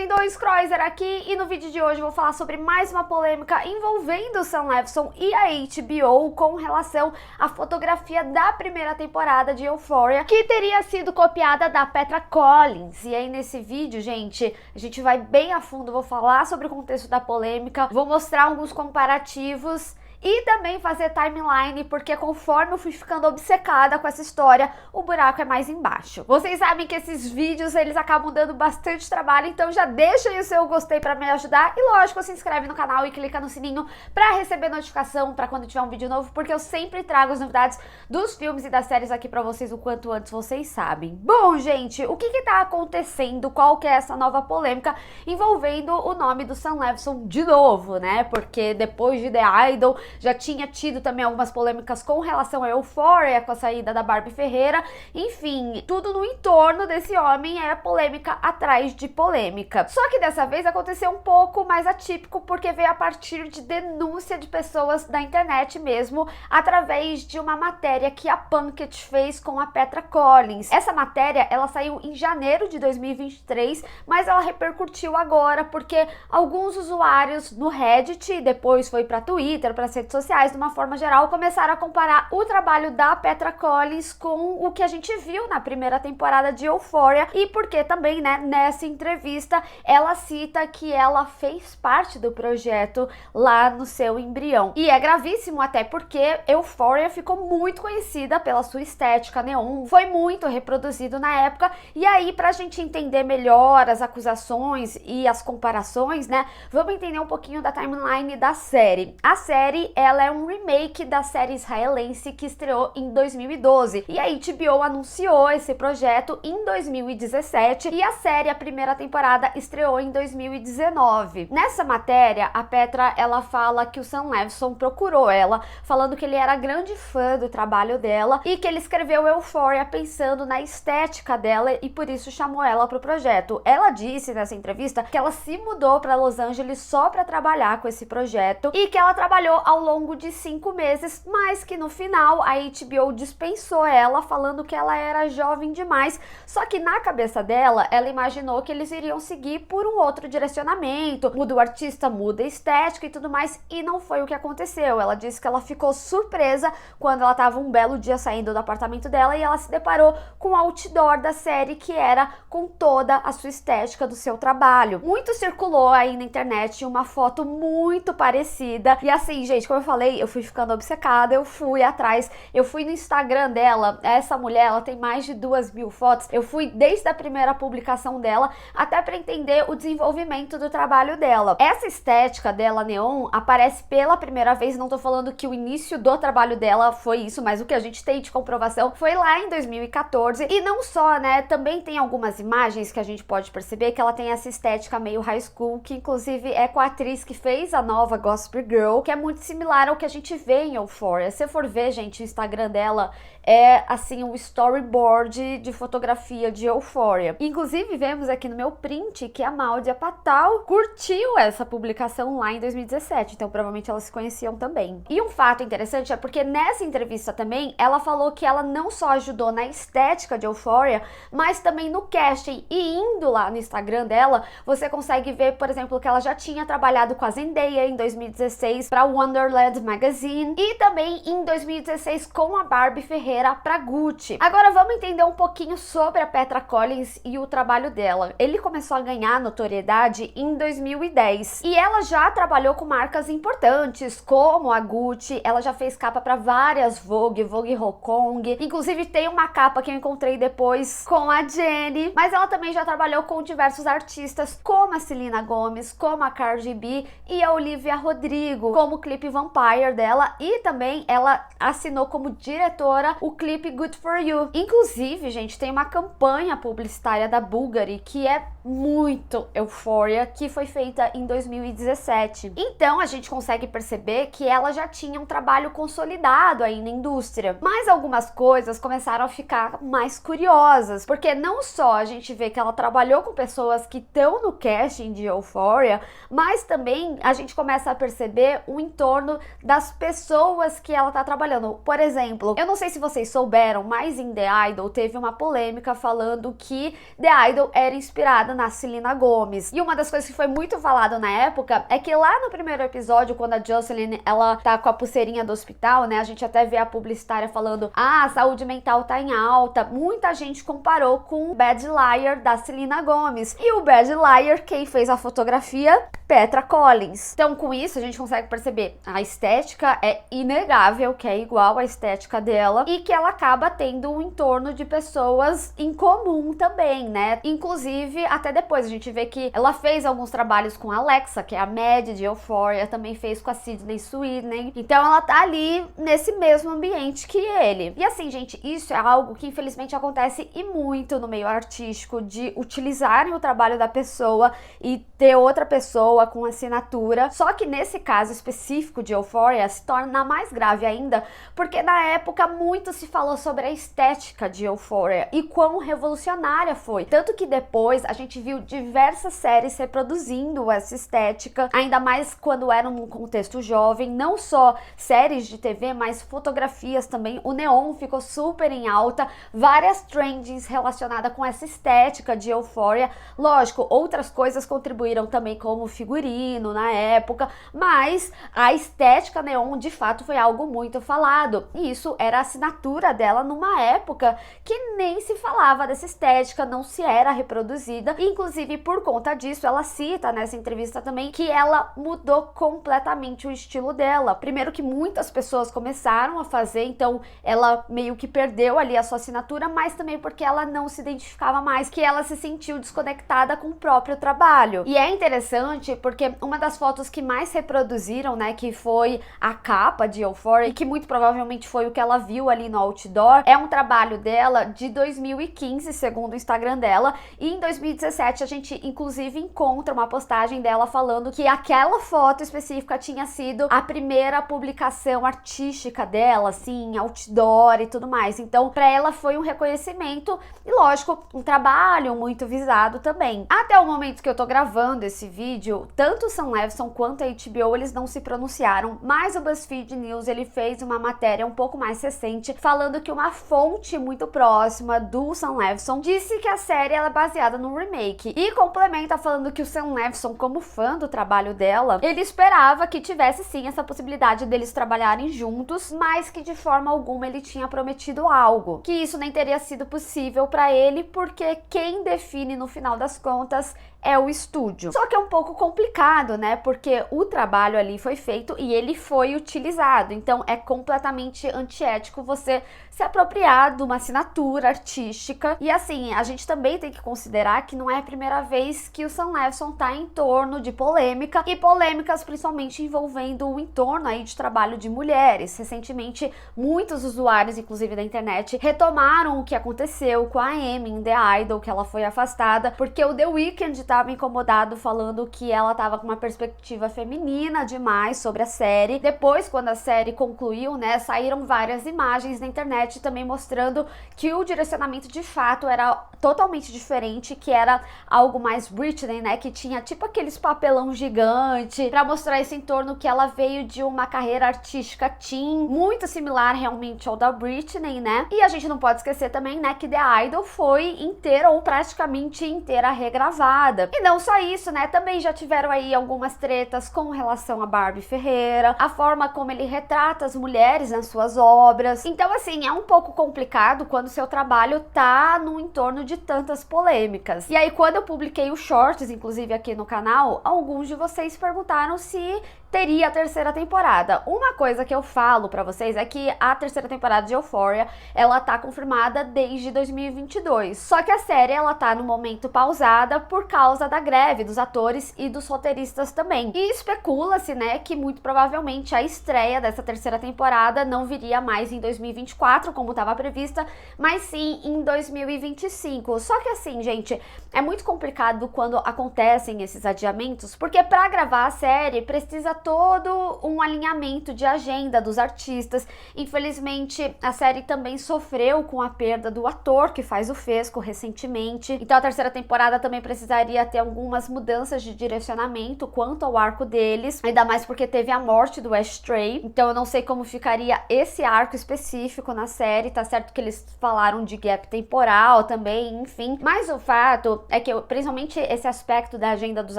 lindos, Croiser aqui, e no vídeo de hoje eu vou falar sobre mais uma polêmica envolvendo Sam Levinson e a HBO com relação à fotografia da primeira temporada de Euphoria, que teria sido copiada da Petra Collins. E aí nesse vídeo, gente, a gente vai bem a fundo, vou falar sobre o contexto da polêmica, vou mostrar alguns comparativos e também fazer timeline, porque conforme eu fui ficando obcecada com essa história, o buraco é mais embaixo. Vocês sabem que esses vídeos, eles acabam dando bastante trabalho, então já deixa aí o seu gostei pra me ajudar. E lógico, se inscreve no canal e clica no sininho pra receber notificação pra quando tiver um vídeo novo, porque eu sempre trago as novidades dos filmes e das séries aqui pra vocês o quanto antes, vocês sabem. Bom, gente, o que tá acontecendo? Qual que é essa nova polêmica envolvendo o nome do Sam Levinson de novo, né? Porque depois de The Idol, já tinha tido também algumas polêmicas com relação a Euphoria, com a saída da Barbie Ferreira. Enfim, tudo no entorno desse homem é polêmica atrás de polêmica. Só que dessa vez aconteceu um pouco mais atípico, porque veio a partir de denúncia de pessoas da internet mesmo, através de uma matéria que a Punket fez com a Petra Collins. Essa matéria, ela saiu em janeiro de 2023, mas ela repercutiu agora, porque alguns usuários no Reddit, e depois foi para Twitter, para redes sociais, de uma forma geral, começaram a comparar o trabalho da Petra Collins com o que a gente viu na primeira temporada de Euphoria, e porque também, né, nessa entrevista, ela cita que ela fez parte do projeto lá no seu embrião. E é gravíssimo, até porque Euphoria ficou muito conhecida pela sua estética neon, foi muito reproduzido na época, e aí, pra gente entender melhor as acusações e as comparações, né, vamos entender um pouquinho da timeline da série. A série, ela é um remake da série israelense que estreou em 2012, e a HBO anunciou esse projeto em 2017, e a série, a primeira temporada, estreou em 2019. Nessa matéria, a Petra, ela fala que o Sam Levinson procurou ela, falando que ele era grande fã do trabalho dela, e que ele escreveu Euphoria pensando na estética dela, e por isso chamou ela pro projeto. Ela disse nessa entrevista que ela se mudou para Los Angeles só para trabalhar com esse projeto, e que ela trabalhou ao longo de 5 meses, mas que no final a HBO dispensou ela, falando que ela era jovem demais. Só que na cabeça dela, ela imaginou que eles iriam seguir por um outro direcionamento, muda o artista, muda a estética e tudo mais, e não foi o que aconteceu. Ela disse que ela ficou surpresa quando ela estava um belo dia saindo do apartamento dela e ela se deparou com o outdoor da série, que era com toda a sua estética do seu trabalho. Muito circulou aí na internet uma foto muito parecida, e assim, gente, como eu falei, eu fui ficando obcecada, eu fui atrás, eu fui no Instagram dela. Essa mulher, ela tem mais de 2.000 fotos, eu fui desde a primeira publicação dela até para entender o desenvolvimento do trabalho dela. Essa estética dela neon aparece pela primeira vez, não tô falando que o início do trabalho dela foi isso, mas o que a gente tem de comprovação foi lá em 2014, e não só, né, também tem algumas imagens que a gente pode perceber que ela tem essa estética meio high school, que inclusive é com a atriz que fez a nova Gossip Girl, que é muito similar ao que a gente vê em Euphoria. Se for ver, gente, o Instagram dela é assim um storyboard de fotografia de Euphoria. Inclusive vemos aqui no meu print que a Maudia Patal curtiu essa publicação lá em 2017, então provavelmente elas se conheciam também. E um fato interessante é porque nessa entrevista também ela falou que ela não só ajudou na estética de Euphoria, mas também no casting, e indo lá no Instagram dela, você consegue ver, por exemplo, que ela já tinha trabalhado com a Zendaya em 2016 para Wonderland Magazine, e também em 2016 com a Barbie Ferreira para Gucci. Agora vamos entender um pouquinho sobre a Petra Collins e o trabalho dela. Ele começou a ganhar notoriedade em 2010, e ela já trabalhou com marcas importantes como a Gucci. Ela já fez capa para várias Vogue Hong Kong, inclusive tem uma capa que eu encontrei depois com a Jennie, mas ela também já trabalhou com diversos artistas como a Selena Gomez, como a Cardi B e a Olivia Rodrigo, como o clipe Vampire dela, e também ela assinou como diretora o clipe Good For You. Inclusive, gente, tem uma campanha publicitária da Bulgari que é muito Euphoria, que foi feita em 2017. Então a gente consegue perceber que ela já tinha um trabalho consolidado aí na indústria, mas algumas coisas começaram a ficar mais curiosas, porque não só a gente vê que ela trabalhou com pessoas que estão no casting de Euphoria, mas também a gente começa a perceber o entorno torno das pessoas que ela tá trabalhando. Por exemplo, eu não sei se vocês souberam, mas em The Idol teve uma polêmica falando que The Idol era inspirada na Selena Gomez. E uma das coisas que foi muito falado na época é que lá no primeiro episódio, quando a Jocelyn, ela tá com a pulseirinha do hospital, né, a gente até vê a publicitária falando, a saúde mental tá em alta, muita gente comparou com o Bad Liar da Selena Gomez. E o Bad Liar, quem fez a fotografia? Petra Collins. Então, com isso, a gente consegue perceber a estética é inegável, que é igual à estética dela, e que ela acaba tendo um entorno de pessoas em comum também, né? Inclusive, até depois a gente vê que ela fez alguns trabalhos com a Alexa, que é a Mad de Euphoria, também fez com a Sydney Sweeney. Então, ela tá ali nesse mesmo ambiente que ele. E assim, gente, isso é algo que infelizmente acontece e muito no meio artístico, de utilizarem o trabalho da pessoa e ter outra pessoa com assinatura. Só que nesse caso específico de Euphoria se torna mais grave ainda, porque na época muito se falou sobre a estética de Euphoria e quão revolucionária foi. Tanto que depois a gente viu diversas séries reproduzindo essa estética, ainda mais quando eram num contexto jovem, não só séries de TV, mas fotografias também. O neon ficou super em alta, várias trends relacionadas com essa estética de Euphoria. Lógico, outras coisas contribuíram também, como figurino na época, mas a estética neon de fato foi algo muito falado, e isso era a assinatura dela numa época que nem se falava dessa estética, não se era reproduzida. Inclusive, por conta disso, ela cita nessa entrevista também que ela mudou completamente o estilo dela. Primeiro que muitas pessoas começaram a fazer, então ela meio que perdeu ali a sua assinatura, mas também porque ela não se identificava mais, que ela se sentiu desconectada com o próprio trabalho. E é interessante porque uma das fotos que mais reproduziram, né, que foi a capa de Euphoria, e que muito provavelmente foi o que ela viu ali no outdoor, é um trabalho dela de 2015, segundo o Instagram dela, e em 2017 a gente inclusive encontra uma postagem dela falando que aquela foto específica tinha sido a primeira publicação artística dela, assim, outdoor e tudo mais. Então, pra ela foi um reconhecimento e, lógico, um trabalho muito visado também. Até o momento que eu tô gravando esse vídeo, tanto o Sam Levinson quanto a HBO, eles não se pronunciaram, mas o BuzzFeed News, ele fez uma matéria um pouco mais recente, falando que uma fonte muito próxima do Sam Levinson disse que a série ela é baseada no remake, e complementa falando que o Sam Levinson, como fã do trabalho dela, ele esperava que tivesse sim essa possibilidade deles trabalharem juntos, mas que de forma alguma ele tinha prometido algo, que isso nem teria sido possível para ele, porque quem define no final das contas é o estúdio. Só que é um pouco complicado, né? Porque o trabalho ali foi feito e ele foi utilizado. Então é completamente antiético você se apropriar de uma assinatura artística. E assim, a gente também tem que considerar que não é a primeira vez que o Sam Levinson tá em torno de polêmica, e polêmicas principalmente envolvendo o entorno aí de trabalho de mulheres. Recentemente, muitos usuários, inclusive da internet, retomaram o que aconteceu com a Amy em The Idol, que ela foi afastada porque o The Weeknd estava incomodado, falando que ela estava com uma perspectiva feminina demais sobre a série. Depois, quando a série concluiu, né, saíram várias imagens na internet também mostrando que o direcionamento de fato era totalmente diferente, que era algo mais Britney, né, que tinha tipo aqueles papelão gigante para mostrar esse entorno, que ela veio de uma carreira artística teen, muito similar realmente ao da Britney, né? E a gente não pode esquecer também, né, que The Idol foi inteira ou praticamente inteira regravada. E não só isso, né, também já tiveram aí algumas tretas com relação a Barbie Ferreira, a forma como ele retrata as mulheres nas suas obras. Então, assim, é um pouco complicado quando seu trabalho tá no entorno de tantas polêmicas. E aí, quando eu publiquei os shorts, inclusive aqui no canal, alguns de vocês perguntaram se teria a terceira temporada. Uma coisa que eu falo pra vocês é que a terceira temporada de Euphoria, ela tá confirmada desde 2022. Só que a série, ela tá no momento pausada por causa da greve dos atores e dos roteiristas também. E especula-se, né, que muito provavelmente a estreia dessa terceira temporada não viria mais em 2024, como estava prevista, mas sim em 2025. Só que assim, gente, é muito complicado quando acontecem esses adiamentos, porque pra gravar a série precisa todo um alinhamento de agenda dos artistas. Infelizmente, a série também sofreu com a perda do ator que faz o Fesco recentemente, então a terceira temporada também precisaria ia ter algumas mudanças de direcionamento quanto ao arco deles, ainda mais porque teve a morte do Astray, então eu não sei como ficaria esse arco específico na série. Tá certo que eles falaram de gap temporal também, enfim, mas o fato é que principalmente esse aspecto da agenda dos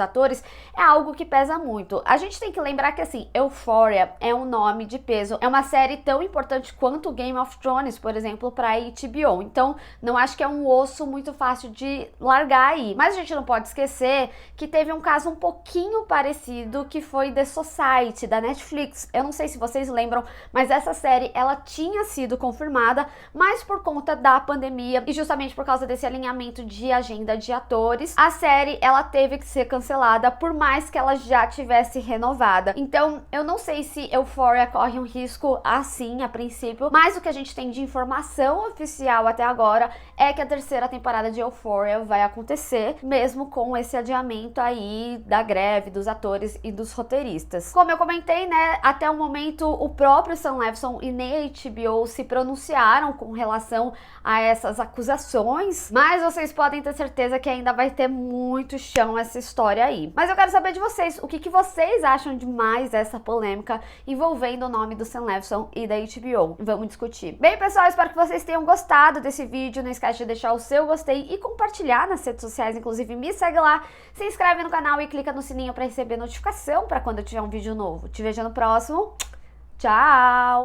atores é algo que pesa muito. A gente tem que lembrar que assim, Euphoria é um nome de peso, é uma série tão importante quanto Game of Thrones, por exemplo, para HBO, então não acho que é um osso muito fácil de largar aí. Mas a gente não pode esquecer que teve um caso um pouquinho parecido, que foi The Society, da Netflix. Eu não sei se vocês lembram, mas essa série, ela tinha sido confirmada, mas por conta da pandemia e justamente por causa desse alinhamento de agenda de atores, a série, ela teve que ser cancelada, por mais que ela já tivesse renovada. Então, eu não sei se Euphoria corre um risco assim, a princípio, mas o que a gente tem de informação oficial até agora é que a terceira temporada de Euphoria vai acontecer, mesmo com esse adiamento aí da greve dos atores e dos roteiristas. Como eu comentei, né, até o momento o próprio Sam Levinson e nem a HBO se pronunciaram com relação a essas acusações, mas vocês podem ter certeza que ainda vai ter muito chão essa história aí. Mas eu quero saber de vocês, o que vocês acham de mais essa polêmica envolvendo o nome do Sam Levinson e da HBO? Vamos discutir. Bem, pessoal, espero que vocês tenham gostado desse vídeo. Não esquece de deixar o seu gostei e compartilhar nas redes sociais, inclusive me segue lá, se inscreve no canal e clica no sininho para receber notificação para quando eu tiver um vídeo novo. Te vejo no próximo. Tchau!